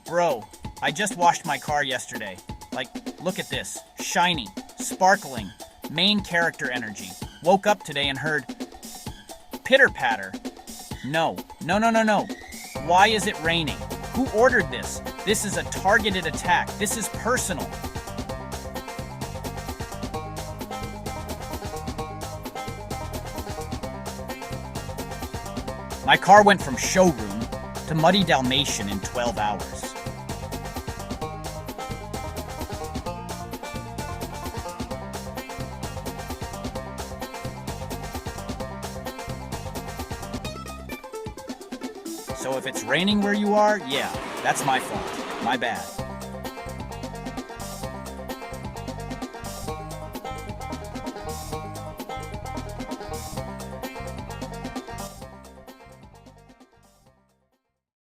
Bro, I just washed my car yesterday. Like, look at this. Shiny, sparkling, main character energy. Woke up today and heard pitter patter. No, no, no, no, no. Why is it raining? Who ordered this? This is a targeted attack. This is personal. My car went from showroom to muddy Dalmatian in 12 hours. So if it's raining where you are, yeah, that's my fault. My bad.